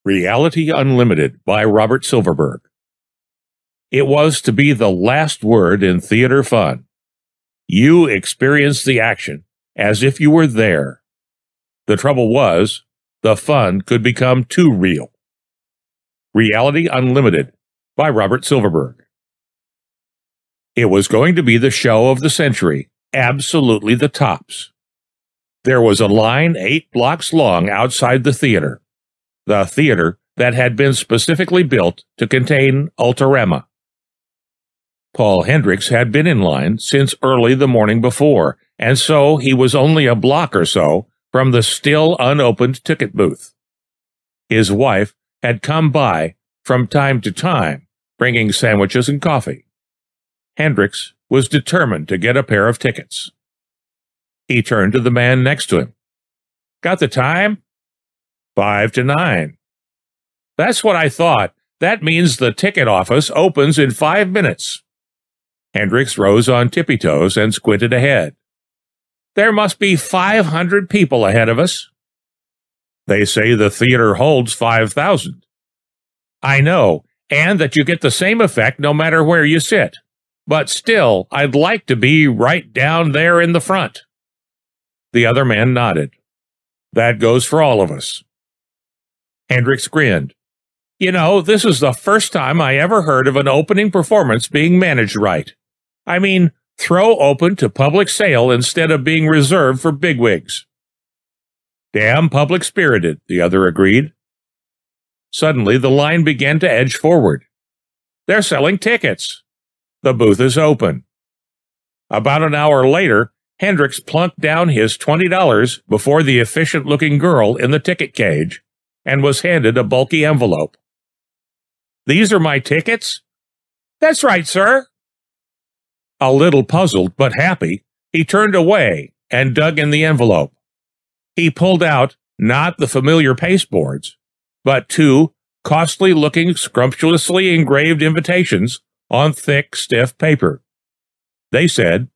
Reality Unlimited by Robert Silverberg. It was to be the last word in theater fun. You experienced the action as if you were there. The trouble was, the fun could become too real. Reality Unlimited by Robert Silverberg. It was going to be the show of the century, absolutely the tops. There was a line 8 blocks long outside the theater that had been specifically built to contain Ultrarama. Paul Hendricks had been in line since early the morning before, and so he was only a block or so from the still unopened ticket booth. His wife had come by from time to time, bringing sandwiches and coffee. Hendricks was determined to get a pair of tickets. He turned to the man next to him. "Got the time?" 5 to 9. "That's what I thought. That means the ticket office opens in 5 minutes. Hendricks rose on tippy toes and squinted ahead. "There must be 500 people ahead of us." "They say the theater holds 5,000. "I know, and that you get the same effect no matter where you sit. But still, I'd like to be right down there in the front." The other man nodded. "That goes for all of us." Hendricks grinned. "You know, this is the first time I ever heard of an opening performance being managed right. I mean, throw open to public sale instead of being reserved for bigwigs." "Damn public-spirited," the other agreed. Suddenly, the line began to edge forward. "They're selling tickets. The booth is open." About an hour later, Hendricks plunked down his $20 before the efficient-looking girl in the ticket cage and was handed a bulky envelope. "These are my tickets?" "That's right, sir." A little puzzled but happy, he turned away and dug in the envelope. He pulled out not the familiar pasteboards, but 2 costly-looking, scrumptiously engraved invitations on thick, stiff paper. They said,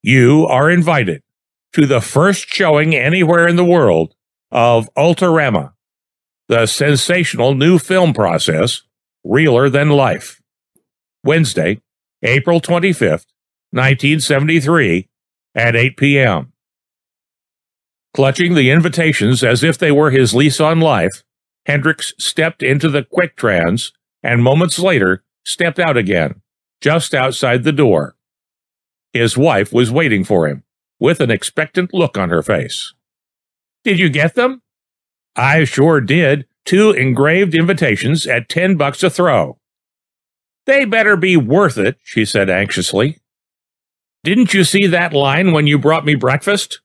"You are invited to the first showing anywhere in the world of Ultrarama, the sensational new film process, realer than life. Wednesday, April 25th, 1973, at 8 p.m. Clutching the invitations as if they were his lease on life, Hendricks stepped into the quick trans and moments later stepped out again, just outside the door. His wife was waiting for him, with an expectant look on her face. "Did you get them?" "I sure did. 2 engraved invitations at $10 a throw." "They better be worth it," she said anxiously. "Didn't you see that line when you brought me breakfast?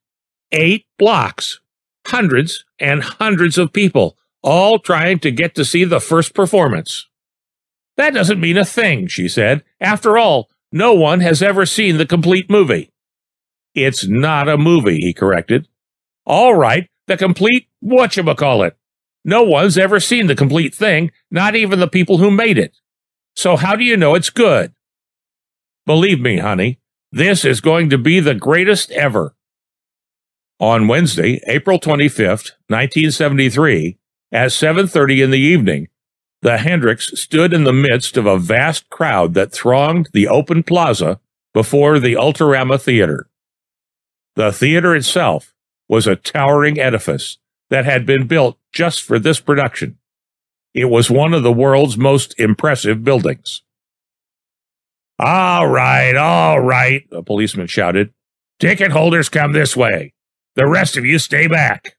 8 blocks. Hundreds and hundreds of people, all trying to get to see the first performance." "That doesn't mean a thing," she said. "After all, no one has ever seen the complete movie." "It's not a movie," he corrected. "All right, the complete whatchamacallit. No one's ever seen the complete thing, not even the people who made it. So how do you know it's good?" "Believe me, honey, this is going to be the greatest ever." On Wednesday, April 25th, 1973, at 7:30 in the evening, the Hendricks stood in the midst of a vast crowd that thronged the open plaza before the Ultrarama Theater. The theater itself was a towering edifice that had been built just for this production. It was one of the world's most impressive buildings. All right, a policeman shouted. "Ticket holders come this way. The rest of you stay back."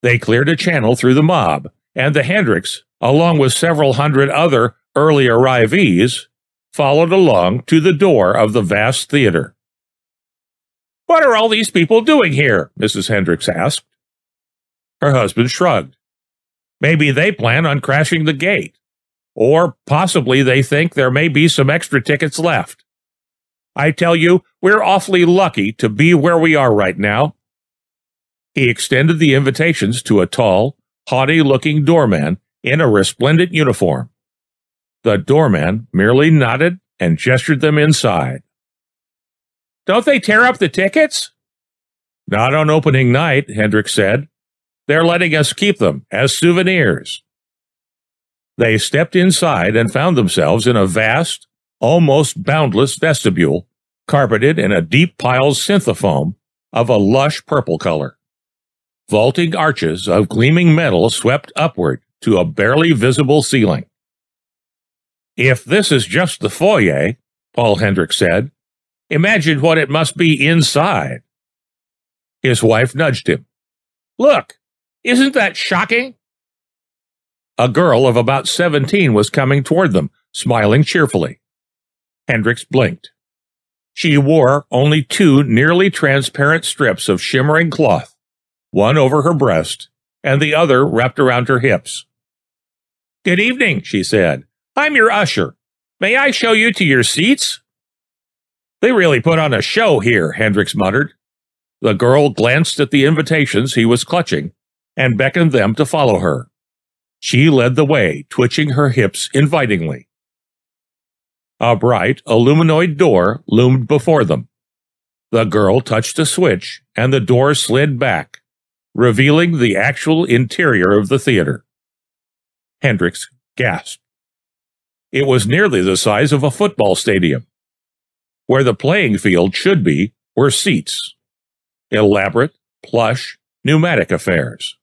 They cleared a channel through the mob, and the Hendricks, along with several hundred other early arrivees, followed along to the door of the vast theater. "What are all these people doing here?" Mrs. Hendricks asked. Her husband shrugged. "Maybe they plan on crashing the gate. Or possibly they think there may be some extra tickets left. I tell you, we're awfully lucky to be where we are right now." He extended the invitations to a tall, haughty-looking doorman in a resplendent uniform. The doorman merely nodded and gestured them inside. "Don't they tear up the tickets?" "Not on opening night," Hendricks said. They're letting us keep them as souvenirs." They stepped inside and found themselves in a vast, almost boundless vestibule, carpeted in a deep piled synthofoam of a lush purple color. Vaulting arches of gleaming metal swept upward to a barely visible ceiling. "If this is just the foyer," Paul Hendricks said, "imagine what it must be inside." His wife nudged him. "Look, isn't that shocking?" A girl of about 17 was coming toward them, smiling cheerfully. Hendricks blinked. She wore only 2 nearly transparent strips of shimmering cloth, one over her breast and the other wrapped around her hips. "Good evening," she said. "I'm your usher. May I show you to your seats?" "They really put on a show here," Hendricks muttered. The girl glanced at the invitations he was clutching and beckoned them to follow her. She led the way, twitching her hips invitingly. A bright, aluminoid door loomed before them. The girl touched a switch, and the door slid back, revealing the actual interior of the theater. Hendricks gasped. It was nearly the size of a football stadium. Where the playing field should be were seats. Elaborate, plush, pneumatic affairs.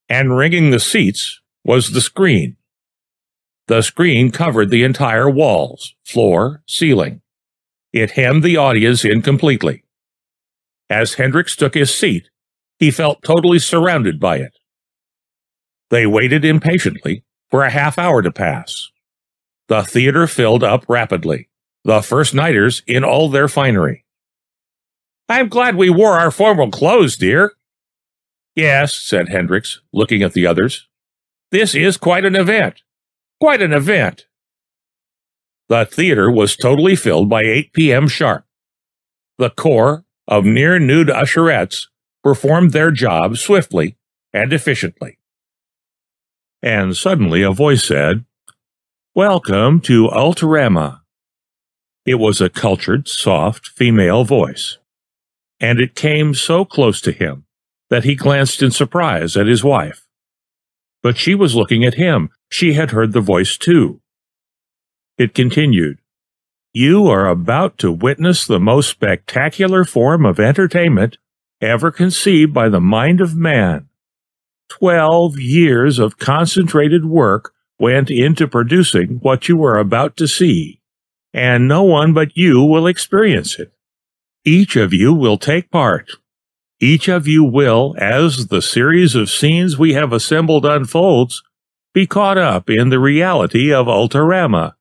And ringing the seats was the screen. The screen covered the entire walls, floor, ceiling. It hemmed the audience in completely. As Hendricks took his seat, he felt totally surrounded by it. They waited impatiently for a half hour to pass. The theater filled up rapidly, the first-nighters in all their finery. "I'm glad we wore our formal clothes, dear." "Yes," said Hendricks, looking at the others. "This is quite an event. Quite an event." The theater was totally filled by 8 p.m. sharp. The corps of near-nude usherettes performed their job swiftly and efficiently. And suddenly a voice said, "Welcome to Ultrama." It was a cultured, soft female voice, and it came so close to him that he glanced in surprise at his wife. But she was looking at him. She had heard the voice too. It continued, "You are about to witness the most spectacular form of entertainment ever conceived by the mind of man. 12 years of concentrated work went into producing what you are about to see, and no one but you will experience it. Each of you will take part. Each of you will, as the series of scenes we have assembled unfolds, be caught up in the reality of Ultrama,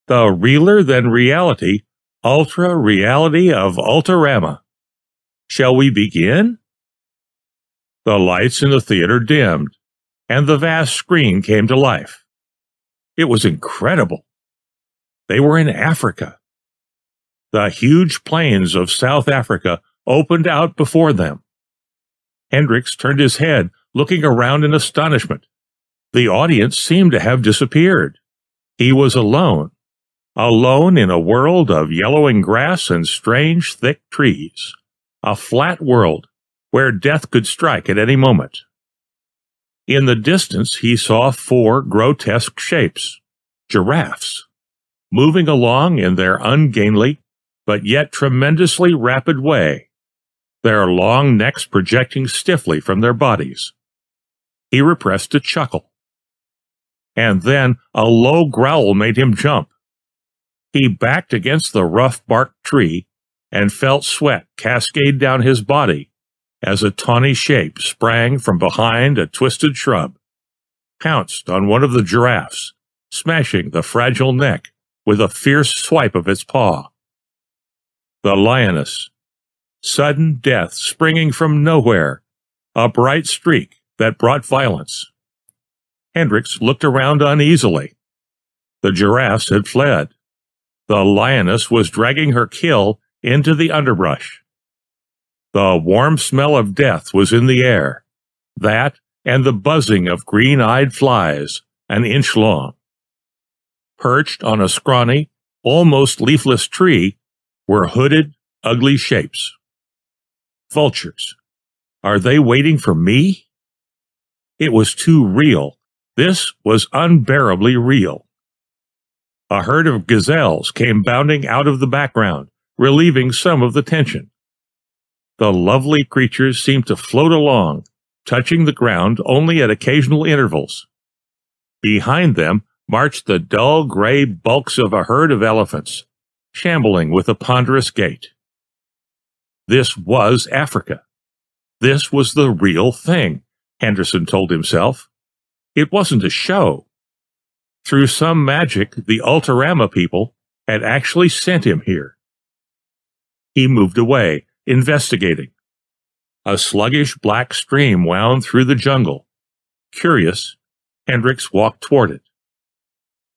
the realer-than-reality, ultra-reality of Ultrama. Shall we begin?" The lights in the theater dimmed, and the vast screen came to life. It was incredible. They were in Africa. The huge plains of South Africa opened out before them. Hendricks turned his head, looking around in astonishment. The audience seemed to have disappeared. He was alone in a world of yellowing grass and strange, thick trees, a flat world where death could strike at any moment. In the distance he saw 4 grotesque shapes, giraffes, moving along in their ungainly but yet tremendously rapid way, their long necks projecting stiffly from their bodies. He repressed a chuckle. And then a low growl made him jump. He backed against the rough-barked tree and felt sweat cascade down his body as a tawny shape sprang from behind a twisted shrub, pounced on one of the giraffes, smashing the fragile neck with a fierce swipe of its paw. The lioness. Sudden death springing from nowhere, a bright streak that brought violence. Hendricks looked around uneasily. The giraffes had fled. The lioness was dragging her kill into the underbrush. The warm smell of death was in the air, that and the buzzing of green-eyed flies, an inch long. Perched on a scrawny, almost leafless tree were hooded, ugly shapes. Vultures. Are they waiting for me? It was too real. This was unbearably real. A herd of gazelles came bounding out of the background, relieving some of the tension. The lovely creatures seemed to float along, touching the ground only at occasional intervals. Behind them marched the dull gray bulks of a herd of elephants, shambling with a ponderous gait. This was Africa. This was the real thing, Henderson told himself. It wasn't a show. Through some magic, the Ultarama people had actually sent him here. He moved away, investigating. A sluggish black stream wound through the jungle. Curious, Hendricks walked toward it.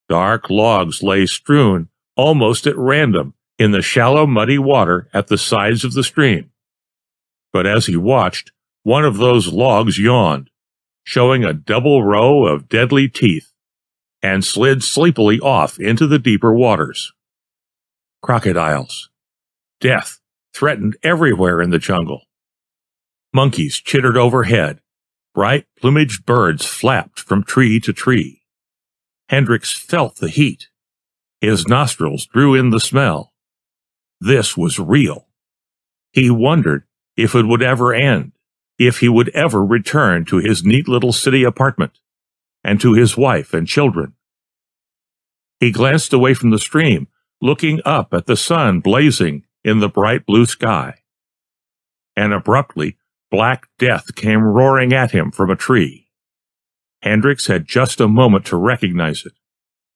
Dark logs lay strewn almost at random in the shallow, muddy water at the sides of the stream. But as he watched, one of those logs yawned, showing a double row of deadly teeth, and slid sleepily off into the deeper waters. Crocodiles. Death threatened everywhere in the jungle. Monkeys chittered overhead. Bright plumaged birds flapped from tree to tree. Hendricks felt the heat. His nostrils drew in the smell. This was real. He wondered if it would ever end, if he would ever return to his neat little city apartment, and to his wife and children. He glanced away from the stream, looking up at the sun blazing in the bright blue sky. And abruptly, black death came roaring at him from a tree. Hendricks had just a moment to recognize it.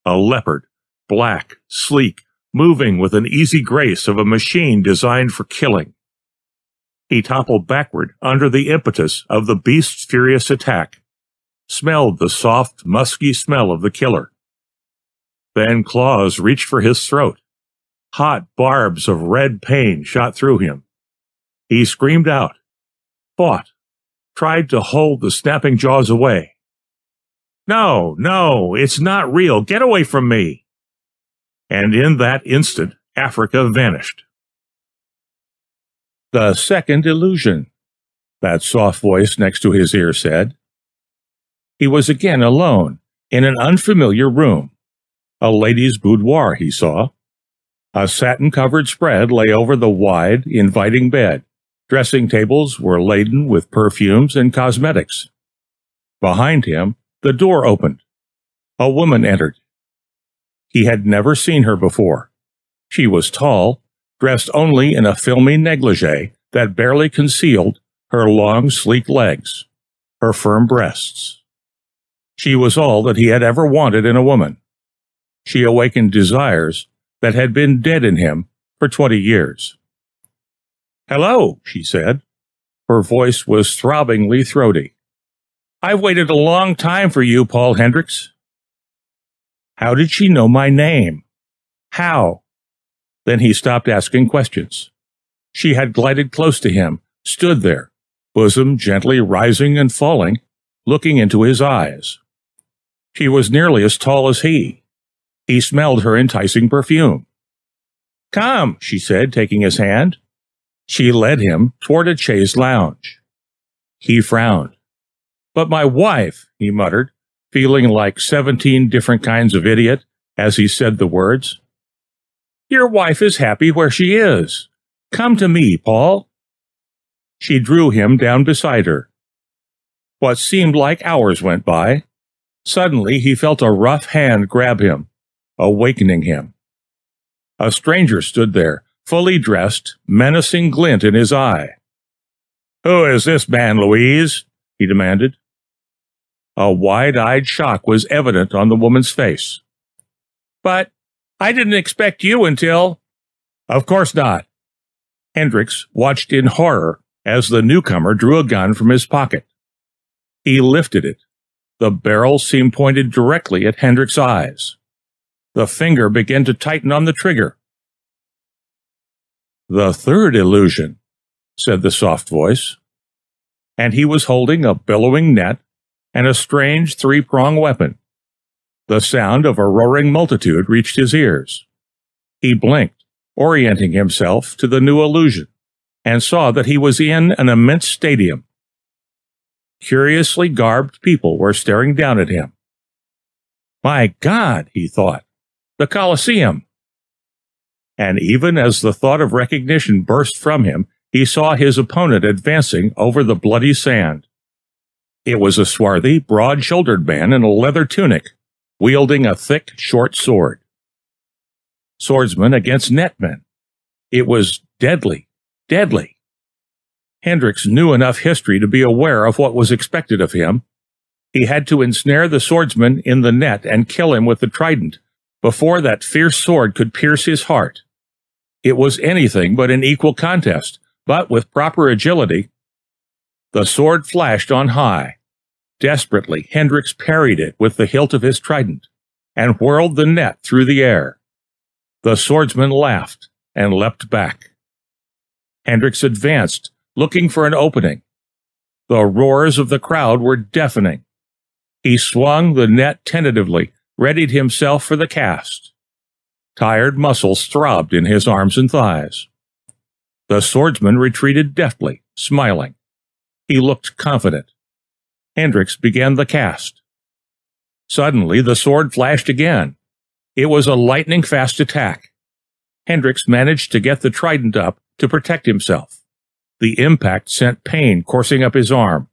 A leopard, black, sleek, moving with an easy grace of a machine designed for killing. He toppled backward under the impetus of the beast's furious attack, smelled the soft, musky smell of the killer. Then claws reached for his throat. Hot barbs of red pain shot through him. He screamed out, fought, tried to hold the snapping jaws away. No, no, it's not real. Get away from me. And in that instant, Africa vanished. The second illusion, that soft voice next to his ear said. He was again alone, in an unfamiliar room. A lady's boudoir, he saw. A satin-covered spread lay over the wide, inviting bed. Dressing tables were laden with perfumes and cosmetics. Behind him, the door opened. A woman entered. He had never seen her before. She was tall, dressed only in a filmy negligee that barely concealed her long, sleek legs, her firm breasts. She was all that he had ever wanted in a woman. She awakened desires that had been dead in him for 20 years. "Hello," she said. Her voice was throbbingly throaty. "I've waited a long time for you, Paul Hendricks." How did she know my name? How? Then he stopped asking questions. She had glided close to him, stood there, bosom gently rising and falling, looking into his eyes. She was nearly as tall as he. He smelled her enticing perfume. "Come," she said, taking his hand. She led him toward a chaise lounge. He frowned. "But my wife," he muttered, feeling like 17 different kinds of idiot as he said the words. "Your wife is happy where she is. Come to me, Paul." She drew him down beside her. What seemed like hours went by. Suddenly he felt a rough hand grab him, awakening him. A stranger stood there, fully dressed, menacing glint in his eye. "Who is this man, Louise?" he demanded. A wide-eyed shock was evident on the woman's face. "But I didn't expect you until—" "Of course not." Hendricks watched in horror as the newcomer drew a gun from his pocket. He lifted it. The barrel seemed pointed directly at Hendricks' eyes. The finger began to tighten on the trigger. "The third illusion," said the soft voice. And he was holding a billowing net and a strange three-pronged weapon. The sound of a roaring multitude reached his ears. He blinked, orienting himself to the new illusion, and saw that he was in an immense stadium. Curiously garbed people were staring down at him. My God, he thought, the Colosseum! And even as the thought of recognition burst from him, he saw his opponent advancing over the bloody sand. It was a swarthy, broad-shouldered man in a leather tunic, wielding a thick, short sword. Swordsman against netmen. It was deadly, deadly. Hendricks knew enough history to be aware of what was expected of him. He had to ensnare the swordsman in the net and kill him with the trident before that fierce sword could pierce his heart. It was anything but an equal contest, but with proper agility. The sword flashed on high. Desperately, Hendricks parried it with the hilt of his trident and whirled the net through the air. The swordsman laughed and leapt back. Hendricks advanced, looking for an opening. The roars of the crowd were deafening. He swung the net tentatively, readied himself for the cast. Tired muscles throbbed in his arms and thighs. The swordsman retreated deftly, smiling. He looked confident. Hendricks began the cast. Suddenly, the sword flashed again. It was a lightning-fast attack. Hendricks managed to get the trident up to protect himself. The impact sent pain coursing up his arm,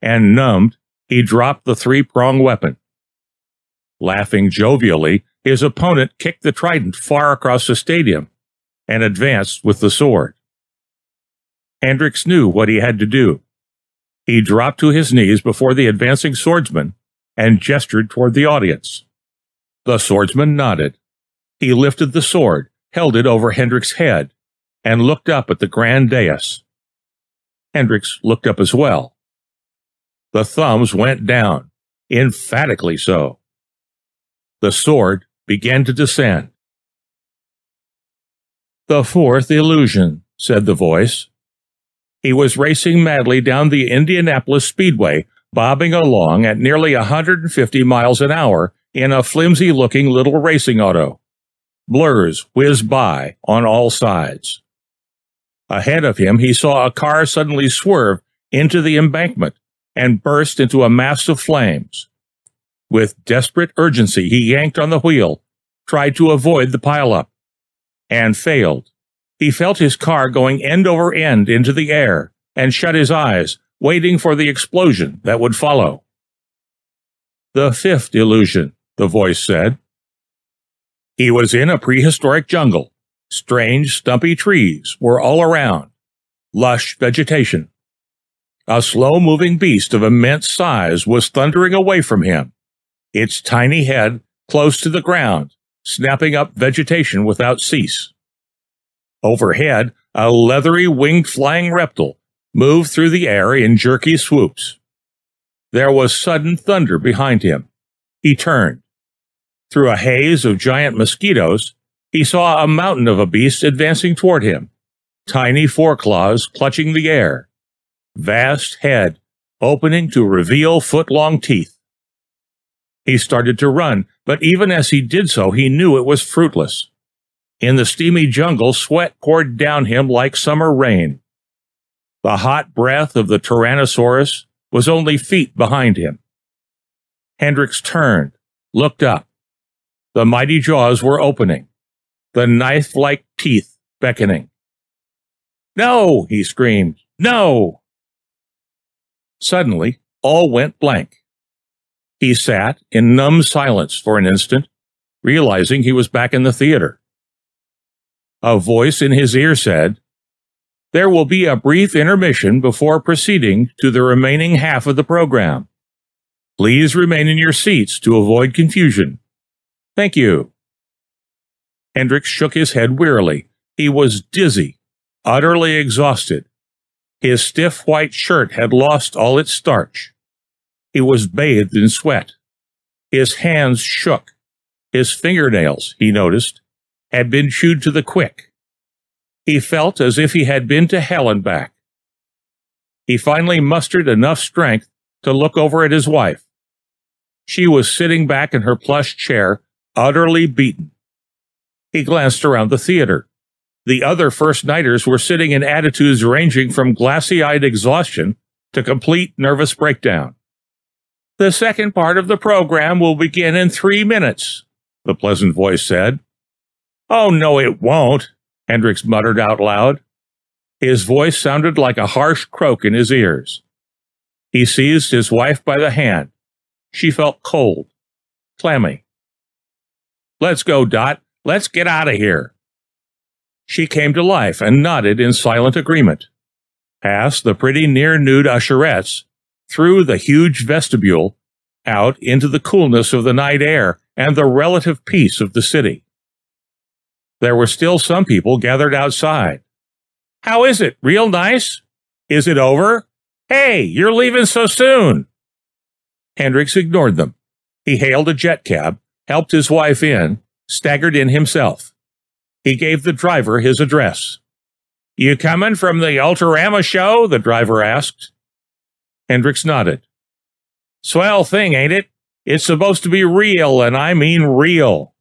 and numbed, he dropped the three-pronged weapon. Laughing jovially, his opponent kicked the trident far across the stadium and advanced with the sword. Hendricks knew what he had to do. He dropped to his knees before the advancing swordsman and gestured toward the audience. The swordsman nodded. He lifted the sword, held it over Hendricks' head, and looked up at the grand dais. Hendricks looked up as well. The thumbs went down, emphatically so. The sword began to descend. "The fourth illusion," said the voice. He was racing madly down the Indianapolis Speedway, bobbing along at nearly 150 miles an hour in a flimsy-looking little racing auto. Blurs whizzed by on all sides. Ahead of him, he saw a car suddenly swerve into the embankment and burst into a mass of flames. With desperate urgency, he yanked on the wheel, tried to avoid the pileup, and failed. He felt his car going end over end into the air and shut his eyes, waiting for the explosion that would follow. "The fifth illusion," the voice said. He was in a prehistoric jungle. Strange, stumpy trees were all around, lush vegetation. A slow-moving beast of immense size was thundering away from him, its tiny head close to the ground, snapping up vegetation without cease. Overhead, a leathery winged flying reptile moved through the air in jerky swoops. There was sudden thunder behind him. He turned. Through a haze of giant mosquitoes, he saw a mountain of a beast advancing toward him, tiny foreclaws clutching the air, vast head opening to reveal foot-long teeth. He started to run, but even as he did so, he knew it was fruitless. In the steamy jungle, sweat poured down him like summer rain. The hot breath of the Tyrannosaurus was only feet behind him. Hendricks turned, looked up. The mighty jaws were opening, the knife-like teeth beckoning. "No!" he screamed. "No!" Suddenly, all went blank. He sat in numb silence for an instant, realizing he was back in the theater. A voice in his ear said, "There will be a brief intermission before proceeding to the remaining half of the program. Please remain in your seats to avoid confusion. Thank you." Hendricks shook his head wearily. He was dizzy, utterly exhausted. His stiff white shirt had lost all its starch. He was bathed in sweat. His hands shook. His fingernails, he noticed, had been chewed to the quick. He felt as if he had been to hell and back. He finally mustered enough strength to look over at his wife. She was sitting back in her plush chair, utterly beaten. He glanced around the theater. The other first-nighters were sitting in attitudes ranging from glassy-eyed exhaustion to complete nervous breakdown. The second part of the program will begin in 3 minutes, the pleasant voice said. Oh, no, it won't, Hendricks muttered out loud. His voice sounded like a harsh croak in his ears. He seized his wife by the hand. She felt cold, clammy. Let's go, Dot. Let's get out of here. She came to life and nodded in silent agreement. Past the pretty near-nude usherettes, through the huge vestibule, out into the coolness of the night air and the relative peace of the city. There were still some people gathered outside. How is it? Real nice? Is it over? Hey, you're leaving so soon. Hendricks ignored them. He hailed a jet cab, helped his wife in, staggered in himself. He gave the driver his address. You coming from the Ultrarama show? The driver asked. Hendricks nodded. Swell thing, ain't it? It's supposed to be real, and I mean real.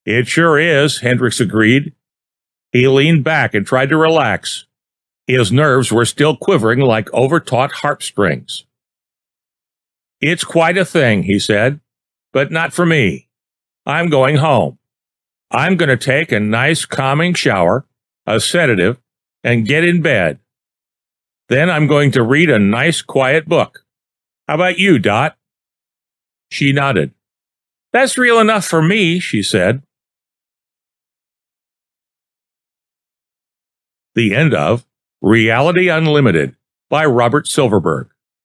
It sure is, Hendricks agreed. He leaned back and tried to relax. His nerves were still quivering like overtaut harp strings. It's quite a thing, he said, but not for me. I'm going home. I'm going to take a nice calming shower, a sedative, and get in bed. Then I'm going to read a nice quiet book. How about you, Dot? She nodded. That's real enough for me, she said. The end of Reality Unlimited by Robert Silverberg.